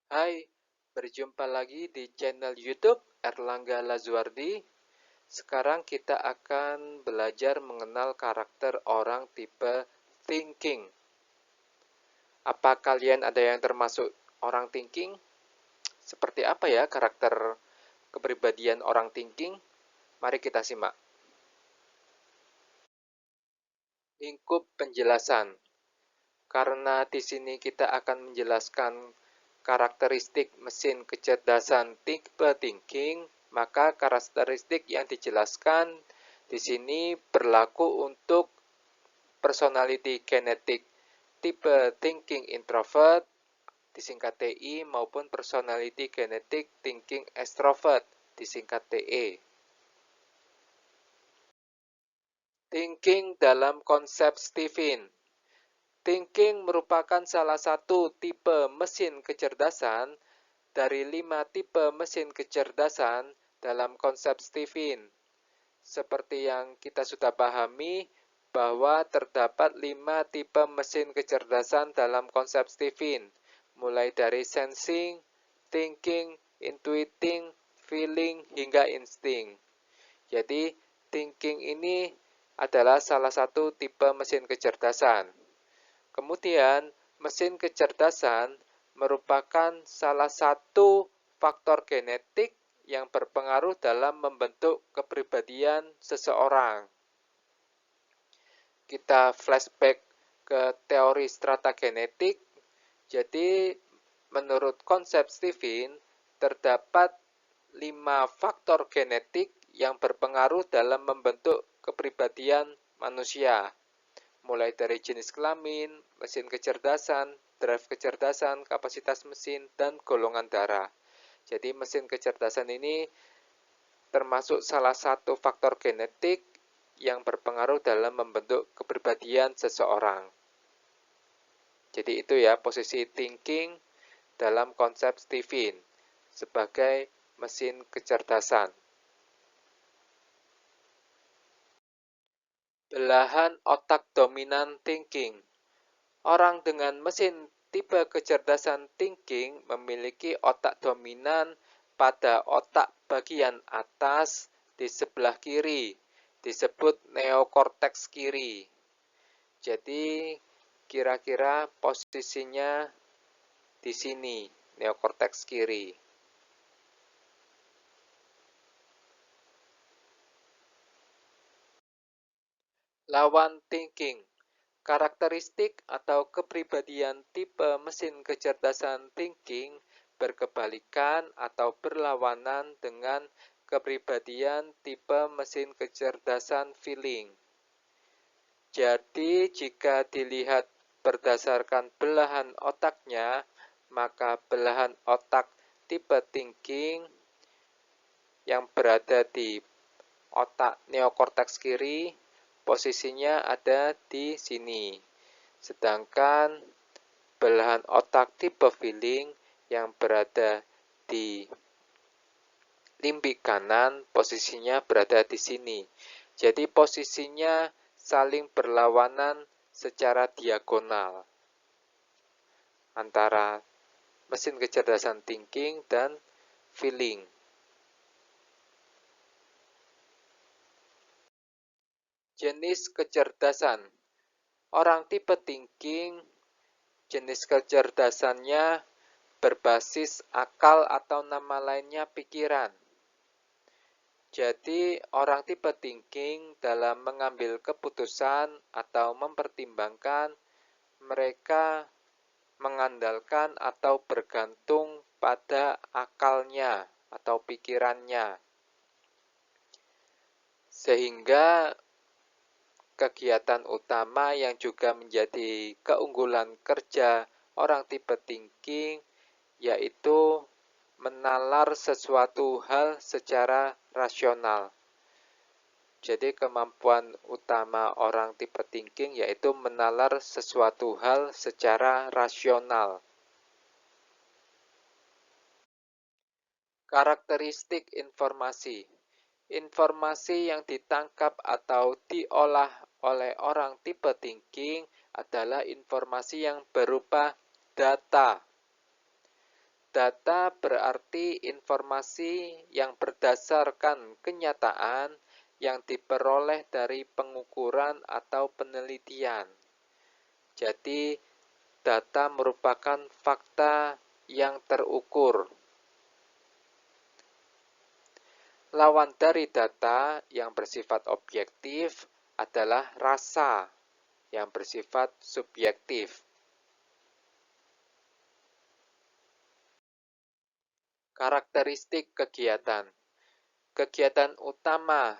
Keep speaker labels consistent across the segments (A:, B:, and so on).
A: Hai, berjumpa lagi di channel YouTube Erlangga Lazuardi. Sekarang kita akan belajar mengenal karakter orang tipe thinking. Apa kalian ada yang termasuk orang thinking? Seperti apa ya karakter kepribadian orang thinking? Mari kita simak. Lingkup penjelasan. Karena di sini kita akan menjelaskan karakteristik mesin kecerdasan tipe thinking, maka karakteristik yang dijelaskan di sini berlaku untuk personality kinetic tipe thinking introvert, disingkat TI, maupun personality kinetic thinking extrovert, disingkat TE. Thinking dalam konsep Stephen. Thinking merupakan salah satu tipe mesin kecerdasan dari 5 tipe mesin kecerdasan dalam konsep Stephen. Seperti yang kita sudah pahami, bahwa terdapat 5 tipe mesin kecerdasan dalam konsep Stephen, mulai dari sensing, thinking, intuiting, feeling, hingga insting. Jadi, thinking ini adalah salah satu tipe mesin kecerdasan. Kemudian, mesin kecerdasan merupakan salah satu faktor genetik yang berpengaruh dalam membentuk kepribadian seseorang. Kita flashback ke teori strata genetik. Jadi, menurut konsep Stephen, terdapat 5 faktor genetik yang berpengaruh dalam membentuk kepribadian manusia. Mulai dari jenis kelamin, mesin kecerdasan, drive kecerdasan, kapasitas mesin, dan golongan darah. Jadi mesin kecerdasan ini termasuk salah satu faktor genetik yang berpengaruh dalam membentuk kepribadian seseorang. Jadi itu ya posisi thinking dalam konsep Stephen sebagai mesin kecerdasan. Belahan otak dominan thinking. Orang dengan mesin tipe kecerdasan thinking memiliki otak dominan pada otak bagian atas di sebelah kiri, disebut neokorteks kiri. Jadi, kira-kira posisinya di sini, neokorteks kiri. Lawan thinking. Karakteristik atau kepribadian tipe mesin kecerdasan thinking berkebalikan atau berlawanan dengan kepribadian tipe mesin kecerdasan feeling. Jadi, jika dilihat berdasarkan belahan otaknya, maka belahan otak tipe thinking yang berada di otak neokorteks kiri, posisinya ada di sini. Sedangkan belahan otak tipe feeling yang berada di limbik kanan, posisinya berada di sini. Jadi posisinya saling berlawanan secara diagonal antara mesin kecerdasan thinking dan feeling. Jenis kecerdasan. Orang tipe thinking, jenis kecerdasannya berbasis akal atau nama lainnya pikiran. Jadi, orang tipe thinking dalam mengambil keputusan atau mempertimbangkan, mereka mengandalkan atau bergantung pada akalnya atau pikirannya. Sehingga kegiatan utama yang juga menjadi keunggulan kerja orang tipe thinking yaitu menalar sesuatu hal secara rasional. Jadi kemampuan utama orang tipe thinking yaitu menalar sesuatu hal secara rasional. Karakteristik informasi. Informasi yang ditangkap atau diolah oleh orang tipe thinking adalah informasi yang berupa data. Data berarti informasi yang berdasarkan kenyataan yang diperoleh dari pengukuran atau penelitian. Jadi, data merupakan fakta yang terukur. Lawan dari data yang bersifat objektif adalah rasa yang bersifat subjektif. Karakteristik kegiatan. Kegiatan utama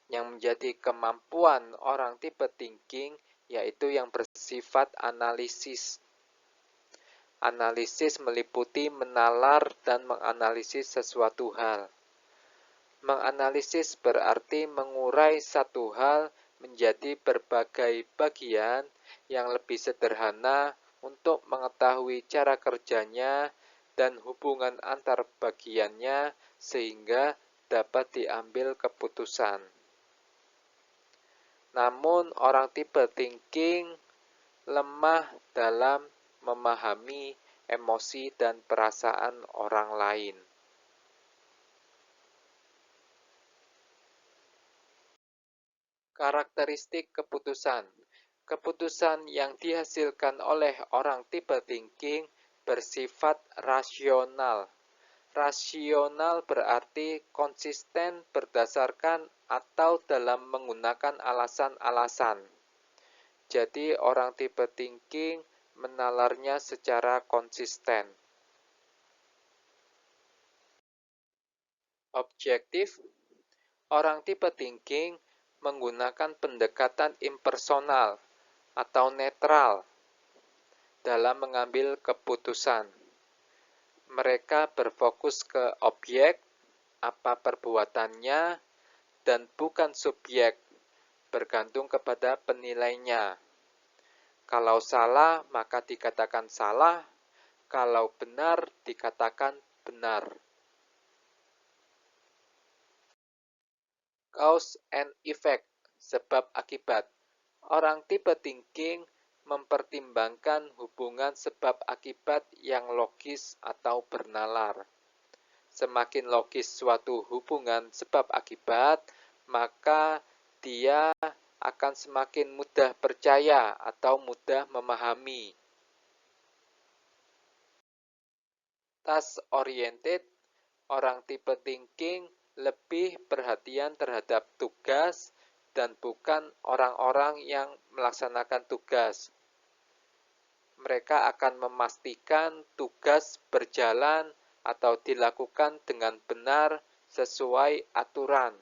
A: yang menjadi kemampuan orang tipe thinking yaitu yang bersifat analisis. Analisis meliputi menalar dan menganalisis sesuatu hal. Menganalisis berarti mengurai satu hal menjadi berbagai bagian yang lebih sederhana untuk mengetahui cara kerjanya dan hubungan antar bagiannya sehingga dapat diambil keputusan. Namun orang tipe thinking lemah dalam memahami emosi dan perasaan orang lain. Karakteristik keputusan. Keputusan yang dihasilkan oleh orang tipe thinking bersifat rasional. Rasional berarti konsisten berdasarkan atau dalam menggunakan alasan-alasan. Jadi orang tipe thinking menalarnya secara konsisten. Objektif. Orang tipe thinking menggunakan pendekatan impersonal atau netral dalam mengambil keputusan. Mereka berfokus ke objek, apa perbuatannya, dan bukan subjek, bergantung kepada penilainya. Kalau salah, maka dikatakan salah. Kalau benar, dikatakan benar. Cause and effect, sebab akibat. Orang tipe thinking mempertimbangkan hubungan sebab akibat yang logis atau bernalar. Semakin logis suatu hubungan sebab akibat, maka dia akan semakin mudah percaya atau mudah memahami. Task-oriented, orang tipe thinking lebih perhatian terhadap tugas dan bukan orang-orang yang melaksanakan tugas. Mereka akan memastikan tugas berjalan atau dilakukan dengan benar sesuai aturan.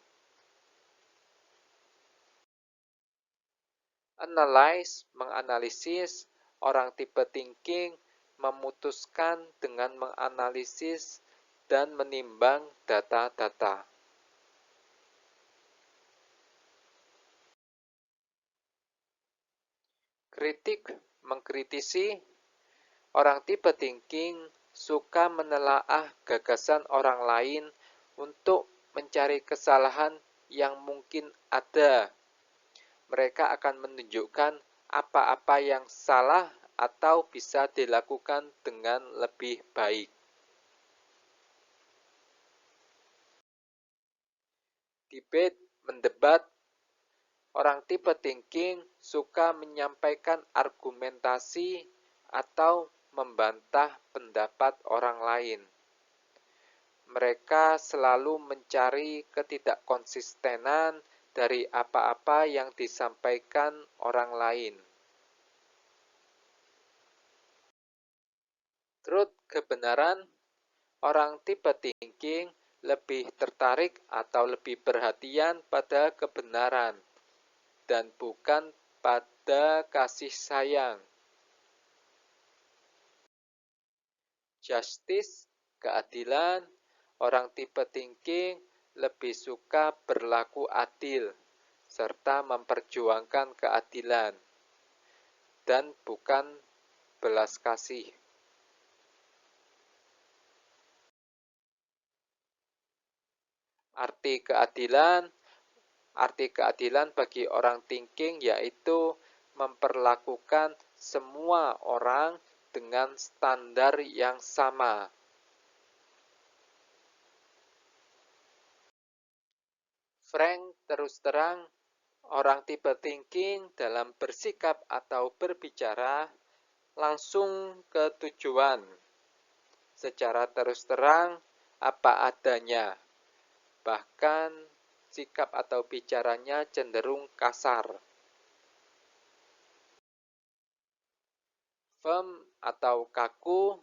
A: Analyze, menganalisis, orang tipe thinking memutuskan dengan menganalisis dan menimbang data-data. Kritik, mengkritisi, orang tipe thinking suka menelaah gagasan orang lain untuk mencari kesalahan yang mungkin ada. Mereka akan menunjukkan apa-apa yang salah atau bisa dilakukan dengan lebih baik. Debate, mendebat, orang tipe thinking suka menyampaikan argumentasi atau membantah pendapat orang lain. Mereka selalu mencari ketidakkonsistenan dari apa-apa yang disampaikan orang lain. Truth, kebenaran, orang tipe thinking lebih tertarik atau lebih perhatian pada kebenaran dan bukan pada kasih sayang. Justice, keadilan, orang tipe thinking lebih suka berlaku adil serta memperjuangkan keadilan dan bukan belas kasih. Arti keadilan bagi orang thinking yaitu memperlakukan semua orang dengan standar yang sama. Frank terus terang, orang tipe thinking dalam bersikap atau berbicara langsung ke tujuan, secara terus terang, apa adanya. Bahkan sikap atau bicaranya cenderung kasar. Firm atau kaku,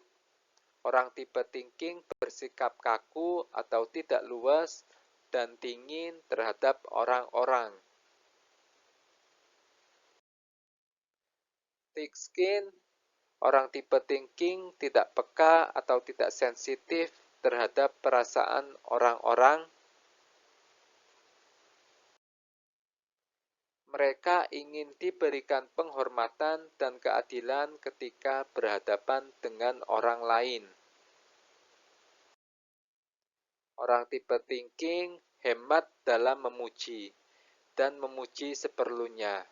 A: orang tipe thinking bersikap kaku atau tidak luas dan dingin terhadap orang-orang. Thick skin, orang tipe thinking tidak peka atau tidak sensitif terhadap perasaan orang-orang. Mereka ingin diberikan penghormatan dan keadilan ketika berhadapan dengan orang lain. Orang tipe thinking hemat dalam memuji dan memuji seperlunya.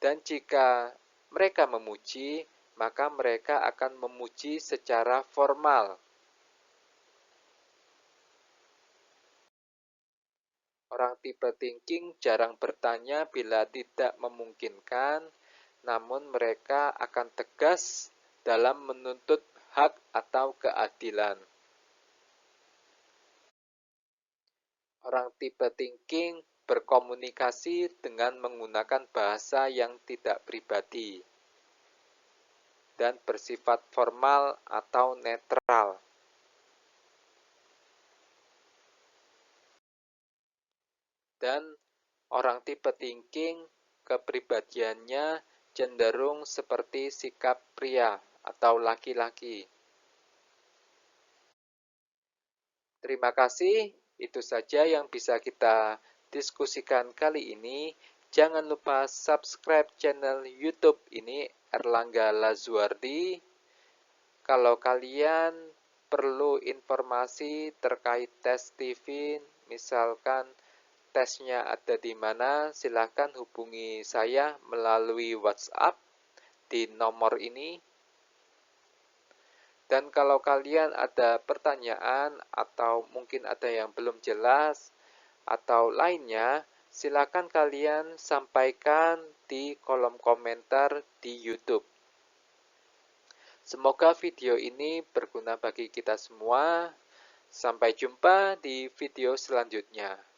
A: Dan jika mereka memuji, maka mereka akan memuji secara formal. Orang tipe thinking jarang bertanya bila tidak memungkinkan, namun mereka akan tegas dalam menuntut hak atau keadilan. Orang tipe thinking berkomunikasi dengan menggunakan bahasa yang tidak pribadi dan bersifat formal atau netral. Dan orang tipe thinking kepribadiannya cenderung seperti sikap pria atau laki-laki. Terima kasih, itu saja yang bisa kita diskusikan kali ini. Jangan lupa subscribe channel YouTube ini, Erlangga Lazuardi. Kalau kalian perlu informasi terkait tes TV, misalkan tesnya ada di mana, silakan hubungi saya melalui WhatsApp di nomor ini. Dan kalau kalian ada pertanyaan atau mungkin ada yang belum jelas atau lainnya, silakan kalian sampaikan di kolom komentar di YouTube. Semoga video ini berguna bagi kita semua. Sampai jumpa di video selanjutnya.